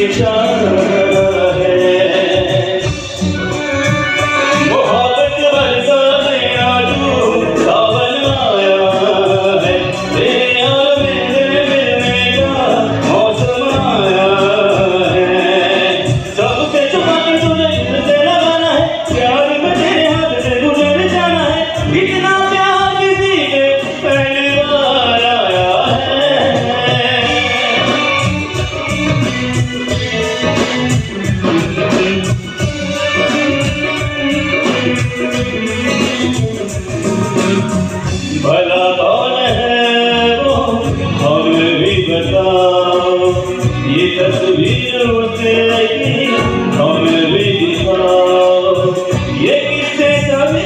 इशारा है। मोहब्बत बरसाने आजू सावन आया है, तेरे और मेरे मिलने का मौसम आया है। सबसे छुपा के तुझे इनसे लगाना है, प्यार में तेरे हाथ से गुजर जाना है। इतना प्यार किसी के पहली बार आया है। भला कौन है वो हमें भी बताओ, ये तस्वीर उसे